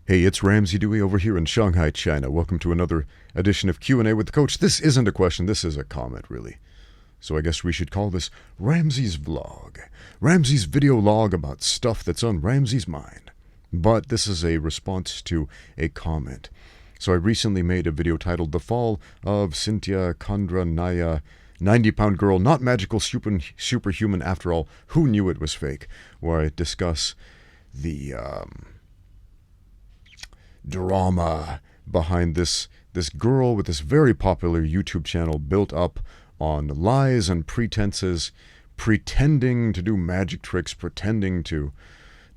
Hey, it's Ramsey Dewey over here in Shanghai, China. Welcome to another edition of Q&A with the Coach. This isn't a question, this is a comment, really. So I guess we should call this Ramsey's Vlog. Ramsey's video log about stuff that's on Ramsey's mind. But this is a response to a comment. So I recently made a video titled The Fall of Cynthia Kandra Naya, 90-pound girl, not magical, superhuman after all. Who knew it was fake? Where I discuss the drama behind this girl with this very popular YouTube channel built up on lies and pretenses, pretending to do magic tricks, pretending to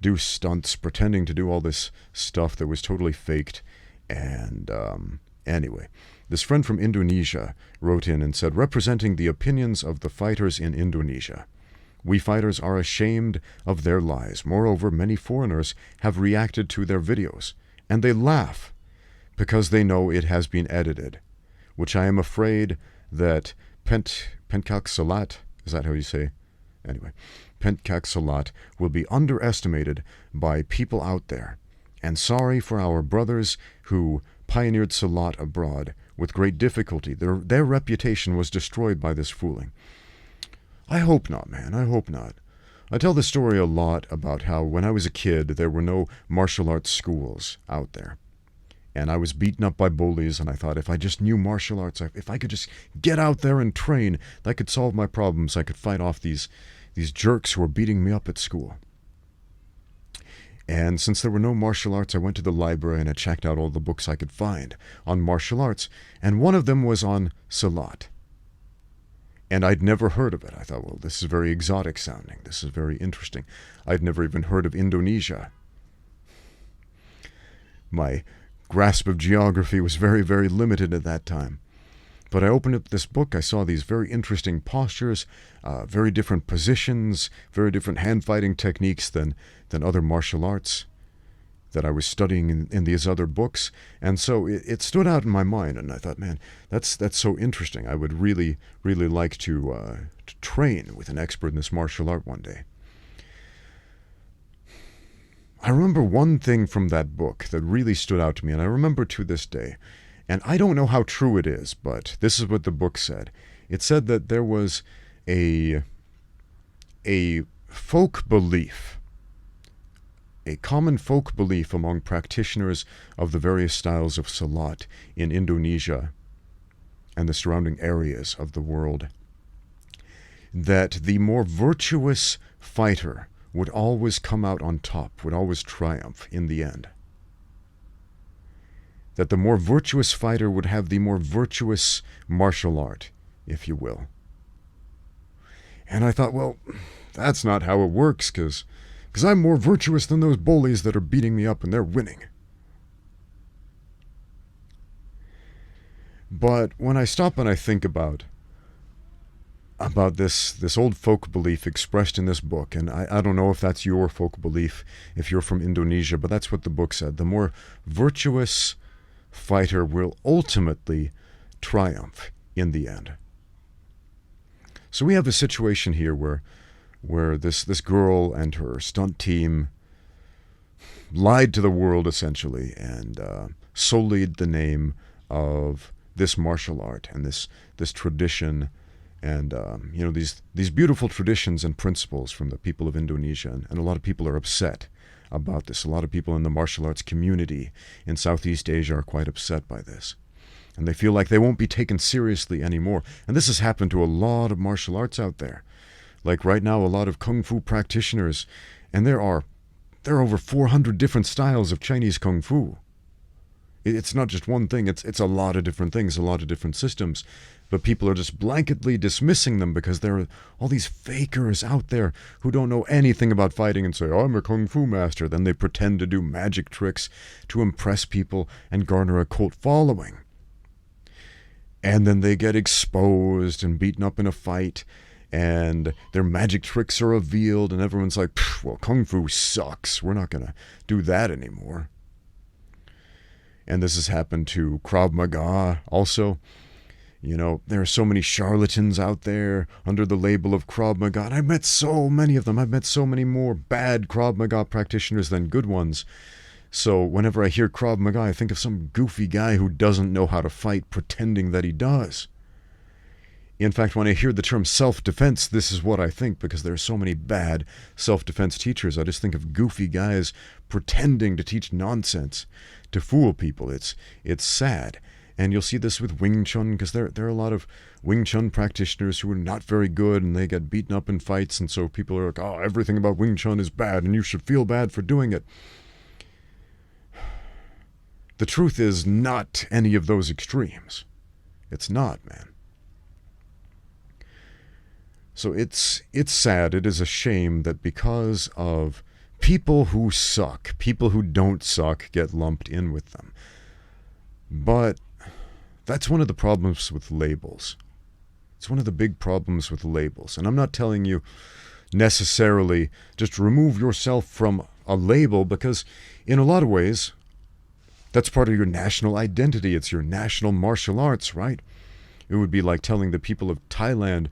do stunts, pretending to do all this stuff that was totally faked. And anyway, this friend from Indonesia wrote in and said, representing the opinions of the fighters in Indonesia, we fighters are ashamed of their lies. Moreover, many foreigners have reacted to their videos, and they laugh because they know it has been edited, which I am afraid that Pencak Silat, is that how you say? Anyway, Pencak Silat will be underestimated by people out there. And sorry for our brothers who pioneered Silat abroad with great difficulty. Their reputation was destroyed by this fooling. I hope not, man. I hope not. I tell the story a lot about how when I was a kid, there were no martial arts schools out there. And I was beaten up by bullies, and I thought if I just knew martial arts, if I could just get out there and train, that could solve my problems. I could fight off these jerks who were beating me up at school. And since there were no martial arts, I went to the library and I checked out all the books I could find on martial arts, and one of them was on Silat. And I'd never heard of it. I thought, well, this is very exotic sounding. This is very interesting. I'd never even heard of Indonesia. My grasp of geography was very, very limited at that time. But I opened up this book. I saw these very interesting postures, very different positions, very different hand-fighting techniques than other martial arts that I was studying in these other books. And so it stood out in my mind, and I thought, man, that's so interesting. I would really, really like to train with an expert in this martial art one day. I remember one thing from that book that really stood out to me, and I remember to this day. And I don't know how true it is, but this is what the book said. It said that there was a folk belief, a common folk belief among practitioners of the various styles of Silat in Indonesia and the surrounding areas of the world, that the more virtuous fighter would always come out on top, would always triumph in the end. That the more virtuous fighter would have the more virtuous martial art, if you will. And I thought, well, that's not how it works, because I'm more virtuous than those bullies that are beating me up and they're winning. But when I stop and I think about this old folk belief expressed in this book, and I don't know if that's your folk belief if you're from Indonesia, but that's what the book said. The more virtuous fighter will ultimately triumph in the end. So we have a situation here where this girl and her stunt team lied to the world essentially and sullied the name of this martial art and this tradition and these beautiful traditions and principles from the people of Indonesia, and a lot of people are upset about this. A lot of people in the martial arts community in Southeast Asia are quite upset by this. And they feel like they won't be taken seriously anymore. And this has happened to a lot of martial arts out there. Like right now, a lot of Kung Fu practitioners, and there are over 400 different styles of Chinese Kung Fu. It's not just one thing, it's a lot of different things, a lot of different systems. But people are just blanketly dismissing them because there are all these fakers out there who don't know anything about fighting and say, oh, I'm a Kung Fu master. Then they pretend to do magic tricks to impress people and garner a cult following. And then they get exposed and beaten up in a fight, and their magic tricks are revealed, and everyone's like, well, Kung Fu sucks. We're not going to do that anymore. And this has happened to Krav Maga also. You know, there are so many charlatans out there under the label of Krav Maga. And I've met so many of them. I've met so many more bad Krav Maga practitioners than good ones So whenever I hear Krav Maga, I think of some goofy guy who doesn't know how to fight pretending that he does. In fact, when I hear the term self-defense, this is what I think, because there are so many bad self-defense teachers. I just think of goofy guys pretending to teach nonsense to fool people. It's sad. And you'll see this with Wing Chun, because there are a lot of Wing Chun practitioners who are not very good, and they get beaten up in fights, and so people are like, oh, everything about Wing Chun is bad, and you should feel bad for doing it. The truth is not any of those extremes. It's not, man. So it's sad, it is a shame that because of people who suck, people who don't suck get lumped in with them. But that's one of the problems with labels. It's one of the big problems with labels. And I'm not telling you necessarily just remove yourself from a label, because in a lot of ways, that's part of your national identity. It's your national martial arts, right? It would be like telling the people of Thailand,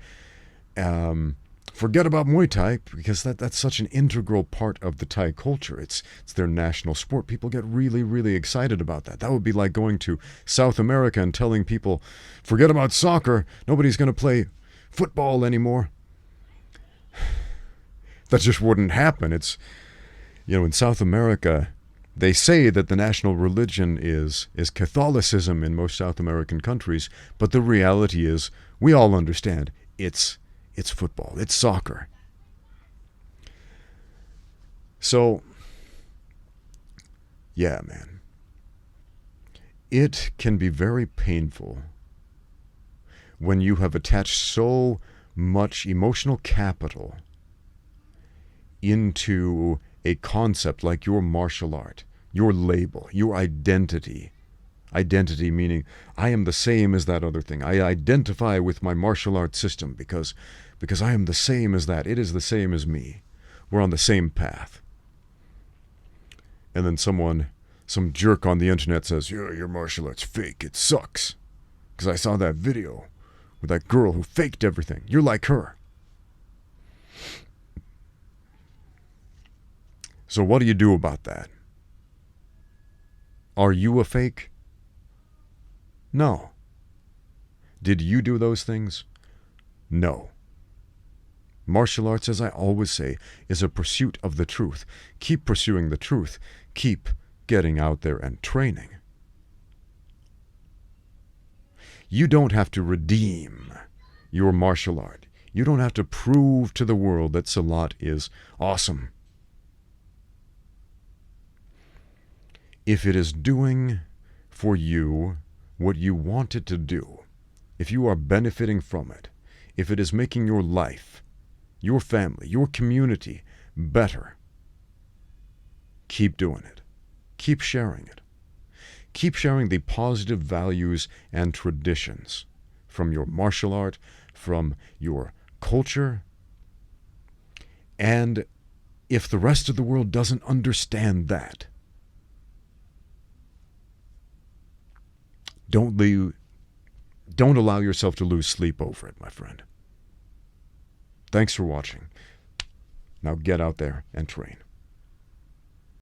forget about Muay Thai, because that's such an integral part of the Thai culture. It's their national sport. People get really, really excited about that. That would be like going to South America and telling people, forget about soccer. Nobody's going to play football anymore. That just wouldn't happen. It's, in South America, they say that the national religion is Catholicism in most South American countries, but the reality is, we all understand, it's football, it's soccer. So, yeah, man. It can be very painful when you have attached so much emotional capital into a concept like your martial art, your label, your identity. Identity meaning, I am the same as that other thing. I identify with my martial arts system because I am the same as that. It is the same as me. We're on the same path. And then some jerk on the internet says, yeah, your martial art's fake. It sucks. Because I saw that video with that girl who faked everything. You're like her. So what do you do about that? Are you a fake? No. Did you do those things? No. Martial arts, as I always say, is a pursuit of the truth. Keep pursuing the truth. Keep getting out there and training. You don't have to redeem your martial art. You don't have to prove to the world that Silat is awesome. If it is doing for you what you want it to do, if you are benefiting from it, if it is making your life, your family, your community better, keep doing it. Keep sharing it. Keep sharing the positive values and traditions from your martial art, from your culture. And if the rest of the world doesn't understand that, don't allow yourself to lose sleep over it, my friend. Thanks for watching. Now get out there and train.